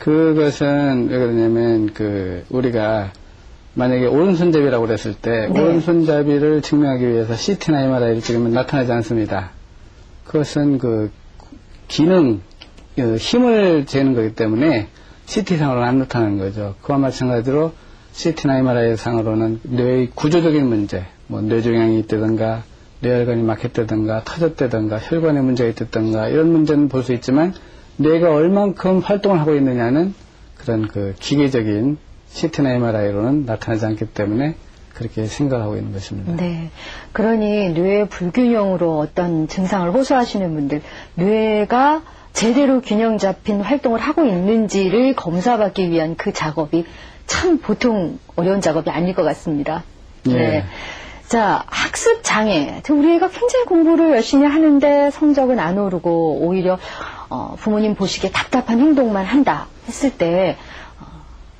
그것은 왜 그러냐면 우리가 만약에 오른손잡이라고 그랬을 때 네. 오른손잡이를 증명하기 위해서 CT나 MRI를 찍으면 나타나지 않습니다. 그것은 기능, 힘을 재는 거기 때문에 CT상으로는 안 나타나는 거죠. 그와 마찬가지로 CT나 MRI 상으로는 뇌의 구조적인 문제, 뭐 뇌종양이 있다든가 뇌혈관이 막혔다든가 터졌다든가 혈관에 문제가 있다든가 이런 문제는 볼 수 있지만 뇌가 얼만큼 활동을 하고 있느냐는 그런 기계적인 CT나 MRI로는 나타나지 않기 때문에 그렇게 생각하고 있는 것입니다. 네. 그러니 뇌 불균형으로 어떤 증상을 호소하시는 분들, 뇌가 제대로 균형 잡힌 활동을 하고 있는지를 검사받기 위한 그 작업이 참 보통 어려운 작업이 아닐 것 같습니다. 네. 네. 자, 학습 장애. 우리 애가 굉장히 공부를 열심히 하는데 성적은 안 오르고 오히려 부모님 보시기에 답답한 행동만 한다 했을 때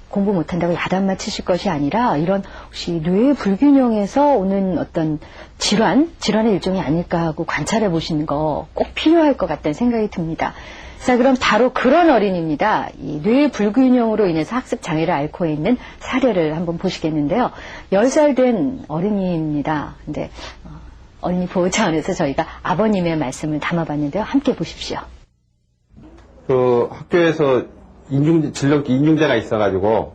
공부 못한다고 야단만 치실 것이 아니라 이런 혹시 뇌 불균형에서 오는 어떤 질환의 일종이 아닐까 하고 관찰해 보시는 거 꼭 필요할 것 같다는 생각이 듭니다. 자, 그럼 바로 그런 어린이입니다. 이 뇌 불균형으로 인해서 학습 장애를 앓고 있는 사례를 한번 보시겠는데요. 10살 된 어린이입니다. 근데 어린이 보호 차원에서 저희가 아버님의 말씀을 담아봤는데요. 함께 보십시오. 학교에서 진력기 인중제가 있어가지고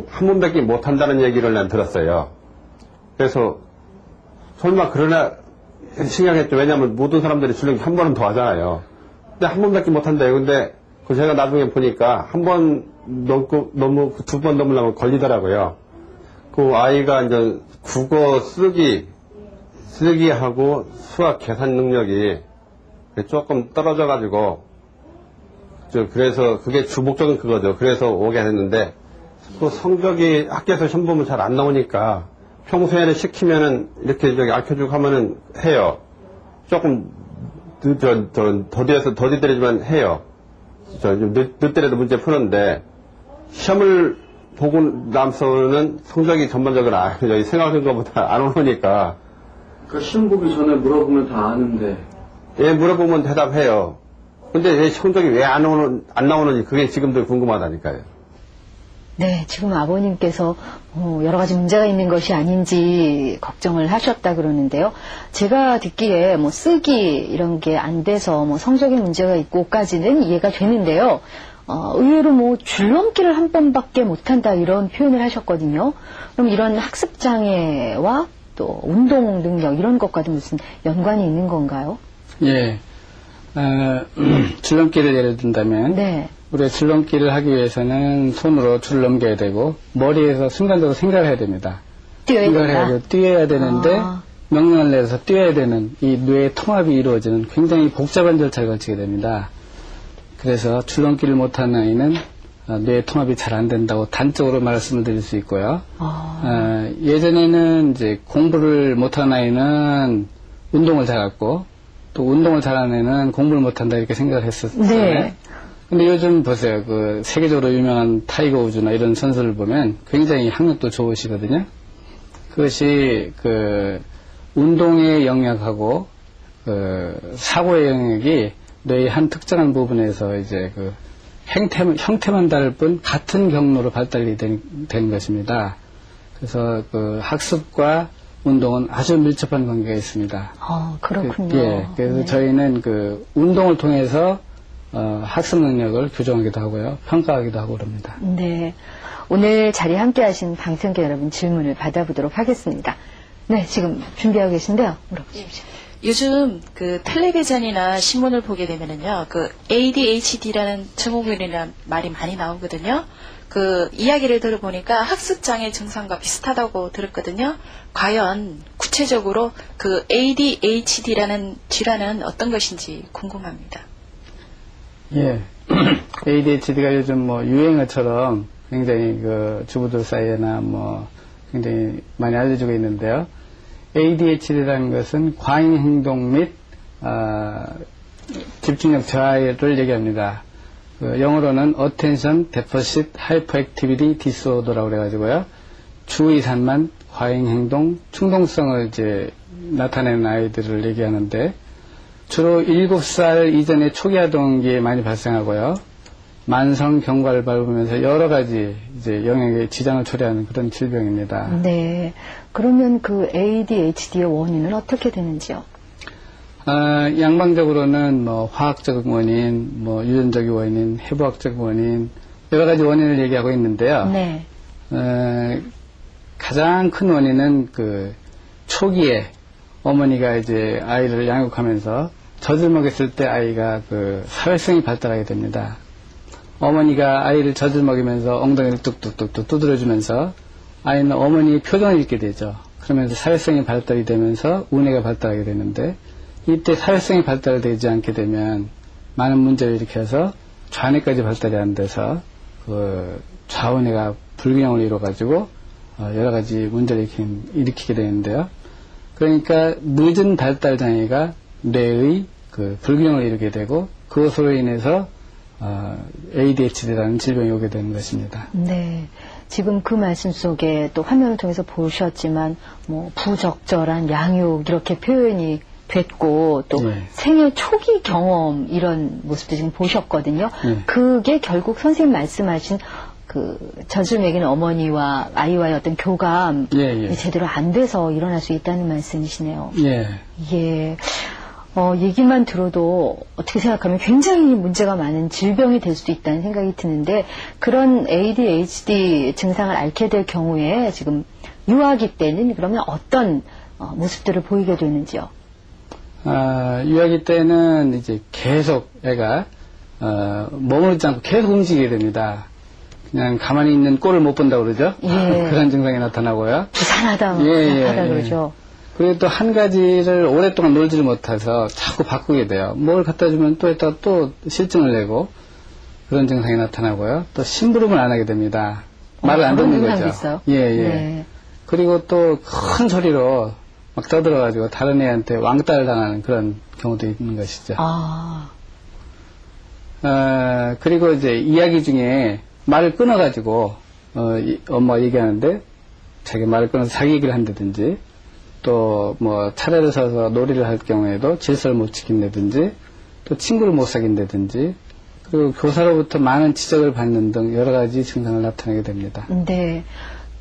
한 번밖에 못한다는 얘기를 난 들었어요. 그래서 설마 그러나 생각했죠. 왜냐하면 모든 사람들이 진력기 한 번은 더 하잖아요. 근데 한 번밖에 못한대요. 근데 제가 나중에 보니까 한 번 너무 두 번 넘으려면 걸리더라고요. 그 아이가 이제 국어 쓰기하고 수학 계산 능력이 조금 떨어져가지고 그래서 그게 주목적인 그거죠. 그래서 오게 했는데 또 성적이 학교에서 시험 보면 잘 안 나오니까 평소에는 시키면은 이렇게 알려주고 하면은 해요. 조금 더디더라지만 해요. 좀 늦더라도 문제 푸는데 시험을 보고 나서는 성적이 전반적으로 생각한 것보다 안 오르니까. 그 시험 보기 전에 물어보면 다 아는데. 예, 물어보면 대답해요. 근데 왜 성적이 왜 안 나오는지 그게 지금도 궁금하다니까요. 네, 지금 아버님께서 여러 가지 문제가 있는 것이 아닌지 걱정을 하셨다 그러는데요. 제가 듣기에 쓰기 이런 게 안 돼서 성적에 문제가 있고까지는 이해가 되는데요. 의외로 줄넘기를 한 번밖에 못한다 이런 표현을 하셨거든요. 그럼 이런 학습 장애와 또 운동 능력 이런 것과도 무슨 연관이 있는 건가요? 예. 줄넘기를 예를 든다면 네. 우리가 줄넘기를 하기 위해서는 손으로 줄을 넘겨야 되고 머리에서 순간적으로 생각을 해야 됩니다. 뛰어야 되는데 명령을 내려서 뛰어야 되는 이 뇌의 통합이 이루어지는 굉장히 복잡한 절차를 거치게 됩니다. 그래서 줄넘기를 못하는 아이는 뇌의 통합이 잘 안 된다고 단적으로 말씀을 드릴 수 있고요. 예전에는 이제 공부를 못하는 아이는 운동을 잘했고 또 운동을 잘하는 애는 공부를 못한다 이렇게 생각을 했었어요. 네. 근데 요즘 보세요. 세계적으로 유명한 타이거 우즈나 이런 선수를 보면 굉장히 학력도 좋으시거든요. 그것이 운동의 영역하고 사고의 영역이 뇌의 한 특정한 부분에서 이제 형태만 다를 뿐 같은 경로로 발달이 된 것입니다. 그래서 학습과 운동은 아주 밀접한 관계가 있습니다. 그렇군요. 예, 그래서 네. 저희는 운동을 통해서 학습 능력을 교정하기도 하고요, 평가하기도 하고 그럽니다. 네, 오늘 자리에 함께하신 방청객 여러분 질문을 받아보도록 하겠습니다. 네, 지금 준비하고 계신데요. 물어보십시오. 요즘 텔레비전이나 신문을 보게 되면은요, ADHD라는 증후군이라는 말이 많이 나오거든요. 이야기를 들어보니까 학습장애 증상과 비슷하다고 들었거든요. 과연 구체적으로 ADHD라는 질환은 어떤 것인지 궁금합니다. 예. ADHD가 요즘 유행어처럼 굉장히 주부들 사이에나 굉장히 많이 알려지고 있는데요. ADHD라는 것은 과잉 행동 및 집중력 저하를 얘기합니다. 영어로는 Attention Deficit Hyperactivity Disorder라고 그래가지고요. 주의 산만, 과잉 행동, 충동성을 이제 나타내는 아이들을 얘기하는데 주로 7살 이전에 초기 아동기에 많이 발생하고요. 만성 경과를 밟으면서 여러 가지 이제 영양에 지장을 초래하는 그런 질병입니다. 네. 그러면 그 ADHD의 원인은 어떻게 되는지요? 양방적으로는 뭐 화학적 원인, 뭐 유전적 원인, 해부학적 원인 여러 가지 원인을 얘기하고 있는데요. 네. 가장 큰 원인은 그 초기에 어머니가 이제 아이를 양육하면서 젖을 먹였을 때 아이가 그 사회성이 발달하게 됩니다. 어머니가 아이를 젖을 먹이면서 엉덩이를 뚝뚝뚝뚝 두드려주면서 아이는 어머니의 표정을 읽게 되죠. 그러면서 사회성이 발달이 되면서 우뇌가 발달하게 되는데 이때 사회성이 발달되지 않게 되면 많은 문제를 일으켜서 좌뇌까지 발달이 안 돼서 그 좌우뇌가 불균형을 이루어가지고 여러 가지 문제를 일으키게 되는데요. 그러니까 늦은 발달 장애가 뇌의 그 불균형을 이루게 되고 그것으로 인해서 ADHD라는 질병이 오게 되는 것입니다. 네. 지금 그 말씀 속에 또 화면을 통해서 보셨지만 뭐 부적절한 양육 이렇게 표현이 됐고 또 네. 생애 초기 경험 이런 모습도 지금 보셨거든요. 네. 그게 결국 선생님 말씀하신 그 젖을 먹이는 어머니와 아이와의 어떤 교감이 예. 제대로 안 돼서 일어날 수 있다는 말씀이시네요. 예. 예. 얘기만 들어도 어떻게 생각하면 굉장히 문제가 많은 질병이 될 수도 있다는 생각이 드는데 그런 ADHD 증상을 앓게 될 경우에 지금 유아기 때는 그러면 어떤 모습들을 보이게 되는지요? 유아기 때는 이제 계속 애가 머무르지 않고 계속 움직이게 됩니다. 그냥 가만히 있는 꼴을 못 본다고 그러죠? 예. 그런 증상이 나타나고요. 부산하다 그러죠. 그리고 또 한 가지를 오랫동안 놀지를 못해서 자꾸 바꾸게 돼요. 뭘 갖다 주면 또 했다가 또 실증을 내고 그런 증상이 나타나고요. 또 심부름을 안 하게 됩니다. 말을 안 듣는 거죠. 있어요? 예. 네. 그리고 또 큰 소리로 막 떠들어가지고 다른 애한테 왕따를 당하는 그런 경우도 있는 것이죠. 그리고 이제 이야기 중에 말을 끊어가지고 엄마가 얘기하는데 자기 말을 끊어서 자기 얘기를 한다든지 또 뭐 차례를 서서 놀이를 할 경우에도 질서를 못 지킨다든지 또 친구를 못 사귄다든지 그리고 교사로부터 많은 지적을 받는 등 여러 가지 증상을 나타내게 됩니다. 네.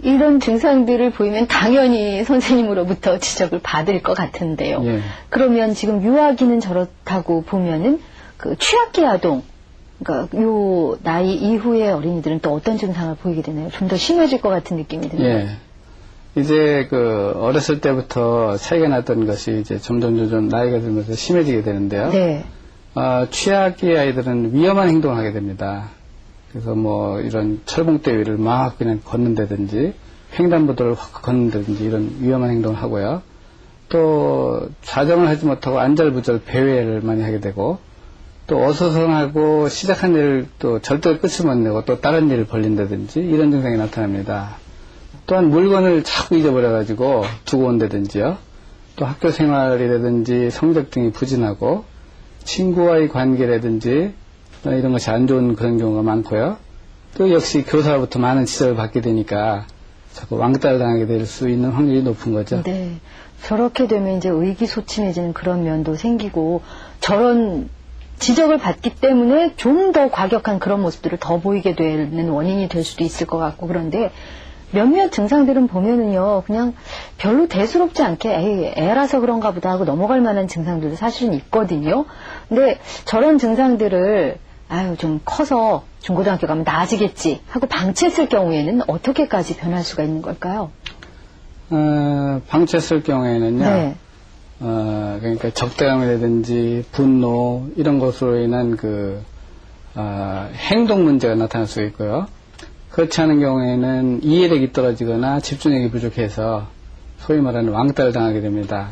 이런 증상들을 보이면 당연히 선생님으로부터 지적을 받을 것 같은데요. 예. 그러면 지금 유아기는 저렇다고 보면은 그 취약기 아동, 그러니까 요 나이 이후의 어린이들은 또 어떤 증상을 보이게 되나요? 좀 더 심해질 것 같은 느낌이 드네요. 예. 이제 그 어렸을 때부터 차이가 났던 것이 이제 점점 나이가 들면서 심해지게 되는데요. 네. 취약기 아이들은 위험한 행동을 하게 됩니다. 그래서 뭐 이런 철봉대 위를 막 그냥 걷는다든지 횡단보도를 확 걷는다든지 이런 위험한 행동을 하고요. 또 좌정을 하지 못하고 안절부절 배회를 많이 하게 되고 또 어수선하고 시작한 일을 또 절대로 끝을 못 내고 또 다른 일을 벌린다든지 이런 증상이 나타납니다. 또한 물건을 자꾸 잊어버려가지고 두고 온다든지요. 또 학교 생활이라든지 성적 등이 부진하고 친구와의 관계라든지 이런 것이 안 좋은 그런 경우가 많고요. 또 역시 교사로부터 많은 지적을 받게 되니까 자꾸 왕따를 당하게 될 수 있는 확률이 높은 거죠. 네. 저렇게 되면 이제 의기소침해지는 그런 면도 생기고 저런 지적을 받기 때문에 좀 더 과격한 그런 모습들을 더 보이게 되는 원인이 될 수도 있을 것 같고 그런데 몇몇 증상들은 보면은요, 그냥 별로 대수롭지 않게, 에이, 애라서 그런가 보다 하고 넘어갈 만한 증상들도 사실은 있거든요. 근데 저런 증상들을, 좀 커서 중고등학교 가면 나아지겠지 하고 방치했을 경우에는 어떻게까지 변할 수가 있는 걸까요? 방치했을 경우에는요, 네. 그러니까 적대감이라든지 분노, 이런 것으로 인한 행동 문제가 나타날 수 있고요. 그렇지 않은 경우에는 이해력이 떨어지거나 집중력이 부족해서 소위 말하는 왕따를 당하게 됩니다.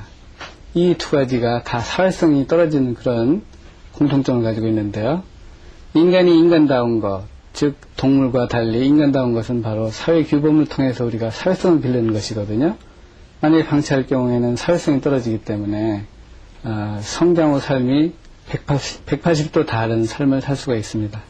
이 두 가지가 다 사회성이 떨어지는 그런 공통점을 가지고 있는데요. 인간이 인간다운 것, 즉 동물과 달리 인간다운 것은 바로 사회 규범을 통해서 우리가 사회성을 빌리는 것이거든요. 만약에 방치할 경우에는 사회성이 떨어지기 때문에 성장 후 삶이 180도 다른 삶을 살 수가 있습니다.